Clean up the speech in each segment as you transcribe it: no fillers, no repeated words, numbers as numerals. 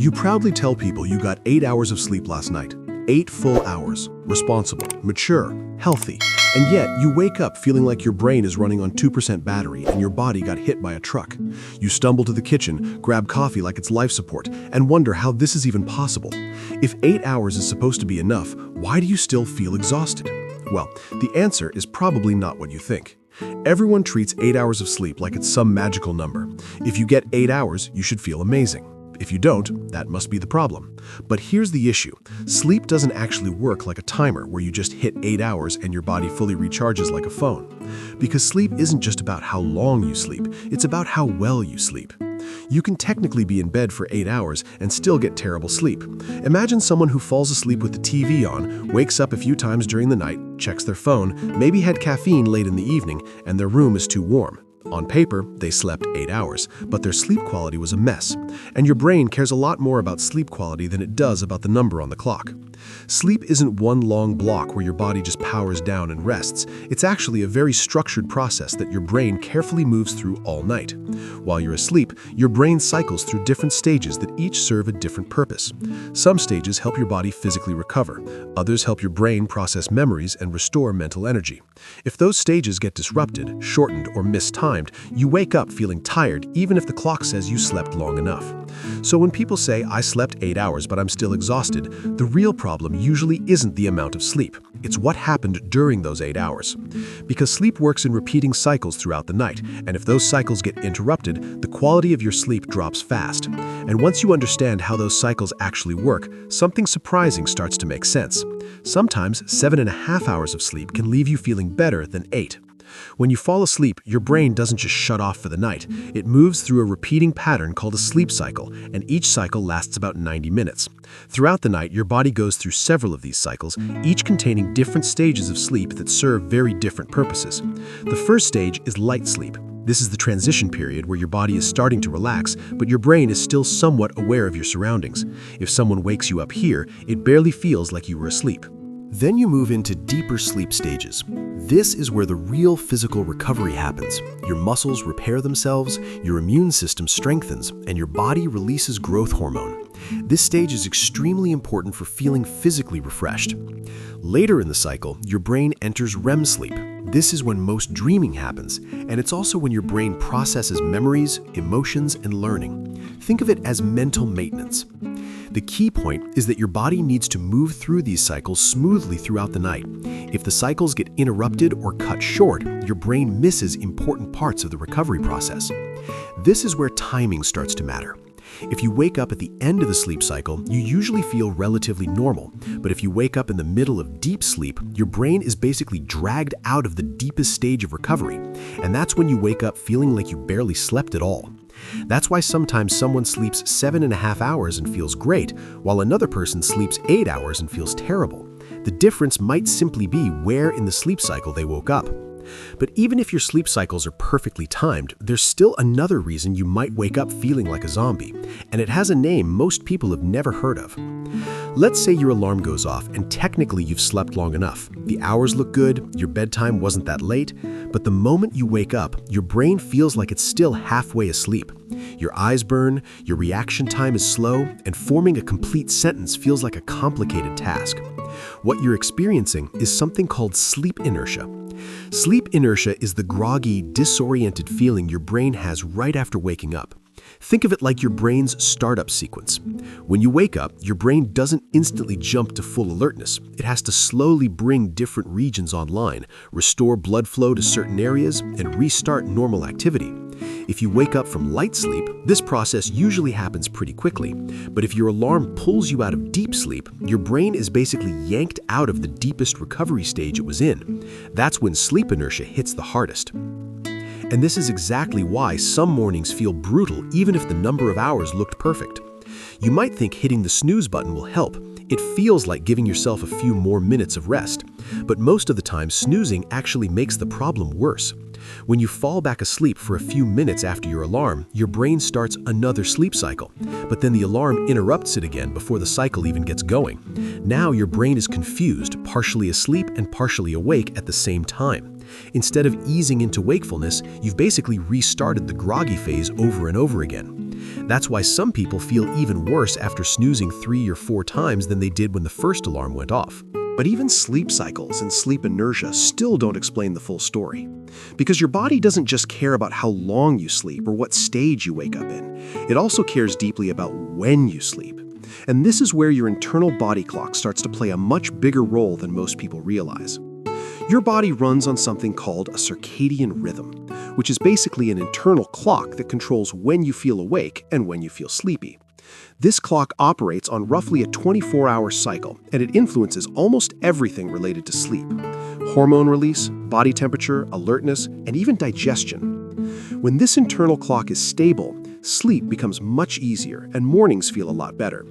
You proudly tell people you got 8 hours of sleep last night. 8 full hours. Responsible, mature, healthy. And yet, you wake up feeling like your brain is running on 2% battery and your body got hit by a truck. You stumble to the kitchen, grab coffee like it's life support, and wonder how this is even possible. If 8 hours is supposed to be enough, why do you still feel exhausted? Well, the answer is probably not what you think. Everyone treats 8 hours of sleep like it's some magical number. If you get 8 hours, you should feel amazing. If you don't, that must be the problem. But here's the issue. Sleep doesn't actually work like a timer where you just hit 8 hours and your body fully recharges like a phone. Because sleep isn't just about how long you sleep, it's about how well you sleep. You can technically be in bed for 8 hours and still get terrible sleep. Imagine someone who falls asleep with the TV on, wakes up a few times during the night, checks their phone, maybe had caffeine late in the evening, and their room is too warm. On paper, they slept 8 hours, but their sleep quality was a mess. And your brain cares a lot more about sleep quality than it does about the number on the clock. Sleep isn't one long block where your body just powers down and rests. It's actually a very structured process that your brain carefully moves through all night. While you're asleep, your brain cycles through different stages that each serve a different purpose. Some stages help your body physically recover. Others help your brain process memories and restore mental energy. If those stages get disrupted, shortened, or mistimed, you wake up feeling tired even if the clock says you slept long enough. So when people say, "I slept 8 hours but I'm still exhausted," the real problem usually isn't the amount of sleep. It's what happened during those 8 hours. Because sleep works in repeating cycles throughout the night, and if those cycles get interrupted, the quality of your sleep drops fast. And once you understand how those cycles actually work, something surprising starts to make sense. Sometimes 7.5 hours of sleep can leave you feeling better than 8. When you fall asleep, your brain doesn't just shut off for the night. It moves through a repeating pattern called a sleep cycle, and each cycle lasts about 90 minutes. Throughout the night, your body goes through several of these cycles, each containing different stages of sleep that serve very different purposes. The first stage is light sleep. This is the transition period where your body is starting to relax, but your brain is still somewhat aware of your surroundings. If someone wakes you up here, it barely feels like you were asleep. Then you move into deeper sleep stages. This is where the real physical recovery happens. Your muscles repair themselves, your immune system strengthens, and your body releases growth hormone. This stage is extremely important for feeling physically refreshed. Later in the cycle, your brain enters REM sleep. This is when most dreaming happens, and it's also when your brain processes memories, emotions, and learning. Think of it as mental maintenance. The key point is that your body needs to move through these cycles smoothly throughout the night. If the cycles get interrupted or cut short, your brain misses important parts of the recovery process. This is where timing starts to matter. If you wake up at the end of the sleep cycle, you usually feel relatively normal. But if you wake up in the middle of deep sleep, your brain is basically dragged out of the deepest stage of recovery. And that's when you wake up feeling like you barely slept at all. That's why sometimes someone sleeps 7.5 hours and feels great, while another person sleeps 8 hours and feels terrible. The difference might simply be where in the sleep cycle they woke up. But even if your sleep cycles are perfectly timed, there's still another reason you might wake up feeling like a zombie, and it has a name most people have never heard of. Let's say your alarm goes off and technically you've slept long enough. The hours look good, your bedtime wasn't that late, but the moment you wake up, your brain feels like it's still halfway asleep. Your eyes burn, your reaction time is slow, and forming a complete sentence feels like a complicated task. What you're experiencing is something called sleep inertia. Sleep inertia is the groggy, disoriented feeling your brain has right after waking up. Think of it like your brain's startup sequence. When you wake up, your brain doesn't instantly jump to full alertness. It has to slowly bring different regions online, restore blood flow to certain areas, and restart normal activity. If you wake up from light sleep, this process usually happens pretty quickly. But if your alarm pulls you out of deep sleep, your brain is basically yanked out of the deepest recovery stage it was in. That's when sleep inertia hits the hardest. And this is exactly why some mornings feel brutal even if the number of hours looked perfect. You might think hitting the snooze button will help. It feels like giving yourself a few more minutes of rest. But most of the time, snoozing actually makes the problem worse. When you fall back asleep for a few minutes after your alarm, your brain starts another sleep cycle. But then the alarm interrupts it again before the cycle even gets going. Now your brain is confused, partially asleep and partially awake at the same time. Instead of easing into wakefulness, you've basically restarted the groggy phase over and over again. That's why some people feel even worse after snoozing 3 or 4 times than they did when the first alarm went off. But even sleep cycles and sleep inertia still don't explain the full story. Because your body doesn't just care about how long you sleep or what stage you wake up in. It also cares deeply about when you sleep. And this is where your internal body clock starts to play a much bigger role than most people realize. Your body runs on something called a circadian rhythm, which is basically an internal clock that controls when you feel awake and when you feel sleepy. This clock operates on roughly a 24-hour cycle, and it influences almost everything related to sleep: hormone release, body temperature, alertness, and even digestion. When this internal clock is stable, sleep becomes much easier and mornings feel a lot better.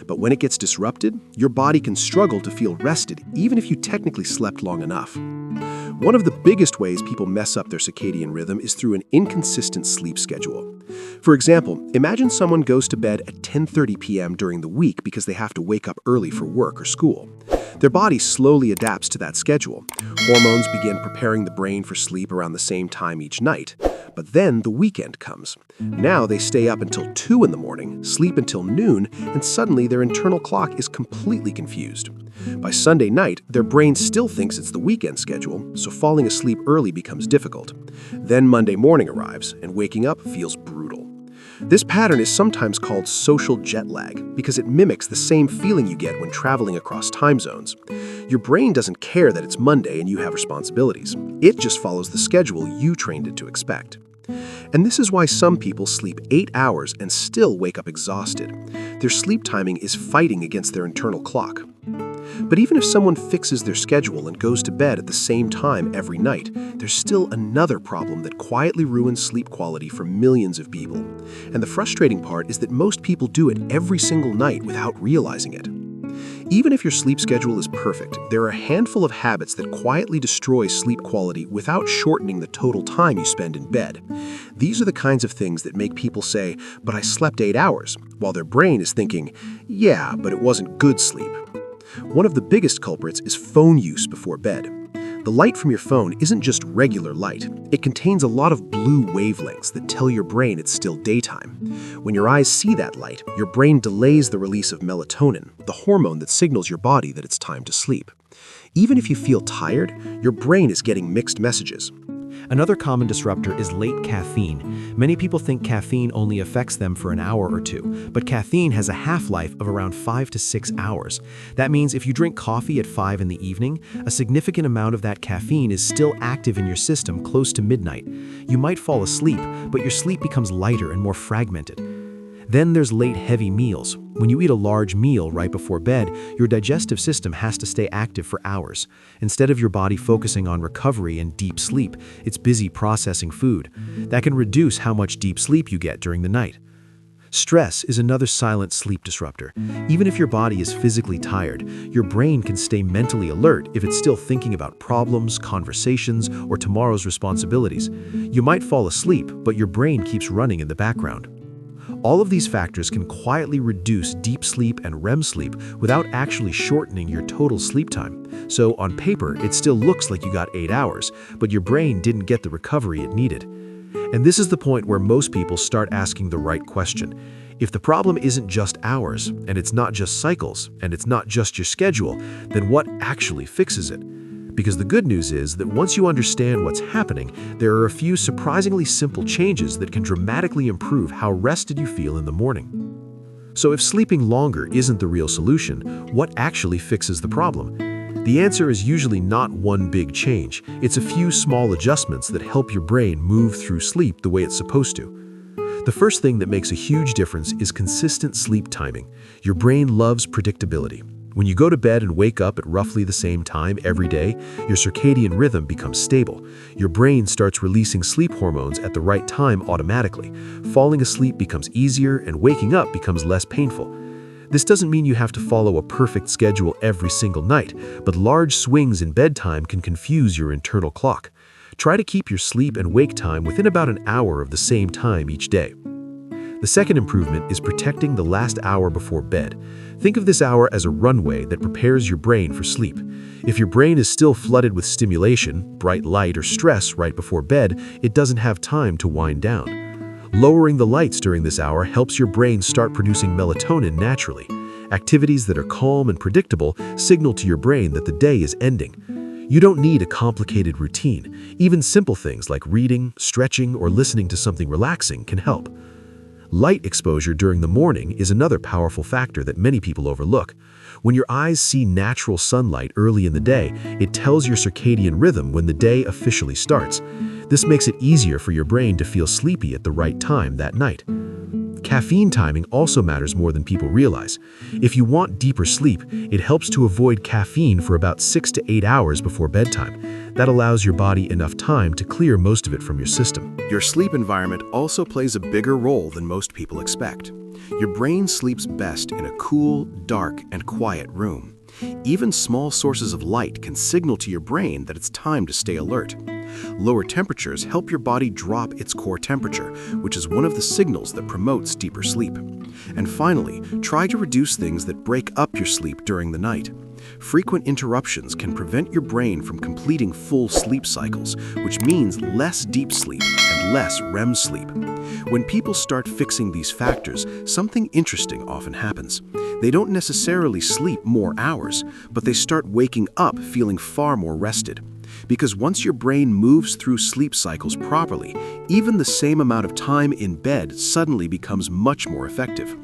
But when it gets disrupted, your body can struggle to feel rested even if you technically slept long enough. One of the biggest ways people mess up their circadian rhythm is through an inconsistent sleep schedule. For example, imagine someone goes to bed at 10:30 p.m. during the week because they have to wake up early for work or school. Their body slowly adapts to that schedule. Hormones begin preparing the brain for sleep around the same time each night. But then the weekend comes. Now they stay up until 2 in the morning, sleep until noon, and suddenly their internal clock is completely confused. By Sunday night, their brain still thinks it's the weekend schedule, so falling asleep early becomes difficult. Then Monday morning arrives, and waking up feels brutal. This pattern is sometimes called social jet lag because it mimics the same feeling you get when traveling across time zones. Your brain doesn't care that it's Monday and you have responsibilities. It just follows the schedule you trained it to expect. And this is why some people sleep 8 hours and still wake up exhausted. Their sleep timing is fighting against their internal clock. But even if someone fixes their schedule and goes to bed at the same time every night, there's still another problem that quietly ruins sleep quality for millions of people. And the frustrating part is that most people do it every single night without realizing it. Even if your sleep schedule is perfect, there are a handful of habits that quietly destroy sleep quality without shortening the total time you spend in bed. These are the kinds of things that make people say, "But I slept 8 hours," while their brain is thinking, "Yeah, but it wasn't good sleep." One of the biggest culprits is phone use before bed. The light from your phone isn't just regular light. It contains a lot of blue wavelengths that tell your brain it's still daytime. When your eyes see that light, your brain delays the release of melatonin, the hormone that signals your body that it's time to sleep. Even if you feel tired, your brain is getting mixed messages. Another common disruptor is late caffeine. Many people think caffeine only affects them for an hour or two, but caffeine has a half-life of around 5 to 6 hours. That means if you drink coffee at 5 in the evening, a significant amount of that caffeine is still active in your system close to midnight. You might fall asleep, but your sleep becomes lighter and more fragmented. Then there's late heavy meals. When you eat a large meal right before bed, your digestive system has to stay active for hours. Instead of your body focusing on recovery and deep sleep, it's busy processing food. That can reduce how much deep sleep you get during the night. Stress is another silent sleep disruptor. Even if your body is physically tired, your brain can stay mentally alert if it's still thinking about problems, conversations, or tomorrow's responsibilities. You might fall asleep, but your brain keeps running in the background. All of these factors can quietly reduce deep sleep and REM sleep without actually shortening your total sleep time. So on paper, it still looks like you got 8 hours, but your brain didn't get the recovery it needed. And this is the point where most people start asking the right question. If the problem isn't just hours, and it's not just cycles, and it's not just your schedule, then what actually fixes it? Because the good news is that once you understand what's happening, there are a few surprisingly simple changes that can dramatically improve how rested you feel in the morning. So if sleeping longer isn't the real solution, what actually fixes the problem? The answer is usually not one big change. It's a few small adjustments that help your brain move through sleep the way it's supposed to. The first thing that makes a huge difference is consistent sleep timing. Your brain loves predictability. When you go to bed and wake up at roughly the same time every day, your circadian rhythm becomes stable. Your brain starts releasing sleep hormones at the right time automatically. Falling asleep becomes easier and waking up becomes less painful. This doesn't mean you have to follow a perfect schedule every single night, but large swings in bedtime can confuse your internal clock. Try to keep your sleep and wake time within about an hour of the same time each day. The second improvement is protecting the last hour before bed. Think of this hour as a runway that prepares your brain for sleep. If your brain is still flooded with stimulation, bright light, or stress right before bed, it doesn't have time to wind down. Lowering the lights during this hour helps your brain start producing melatonin naturally. Activities that are calm and predictable signal to your brain that the day is ending. You don't need a complicated routine. Even simple things like reading, stretching, or listening to something relaxing can help. Light exposure during the morning is another powerful factor that many people overlook. When your eyes see natural sunlight early in the day, it tells your circadian rhythm when the day officially starts. This makes it easier for your brain to feel sleepy at the right time that night. Caffeine timing also matters more than people realize. If you want deeper sleep, it helps to avoid caffeine for about 6 to 8 hours before bedtime. That allows your body enough time to clear most of it from your system. Your sleep environment also plays a bigger role than most people expect. Your brain sleeps best in a cool, dark, and quiet room. Even small sources of light can signal to your brain that it's time to stay alert. Lower temperatures help your body drop its core temperature, which is one of the signals that promotes deeper sleep. And finally, try to reduce things that break up your sleep during the night. Frequent interruptions can prevent your brain from completing full sleep cycles, which means less deep sleep and less REM sleep. When people start fixing these factors, something interesting often happens. They don't necessarily sleep more hours, but they start waking up feeling far more rested. Because once your brain moves through sleep cycles properly, even the same amount of time in bed suddenly becomes much more effective.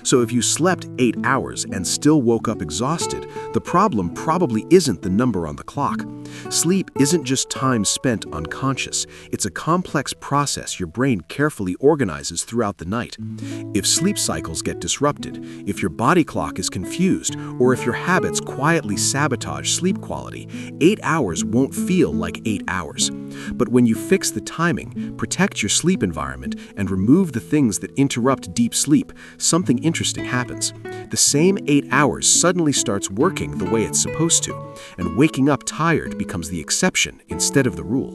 So if you slept 8 hours and still woke up exhausted, the problem probably isn't the number on the clock. Sleep isn't just time spent unconscious. It's a complex process your brain carefully organizes throughout the night. If sleep cycles get disrupted, if your body clock is confused, or if your habits quietly sabotage sleep quality, 8 hours won't feel like 8 hours. But when you fix the timing, protect your sleep environment, and remove the things that interrupt deep sleep, something interesting happens. The same 8 hours suddenly starts working the way it's supposed to, and waking up tired becomes the exception instead of the rule.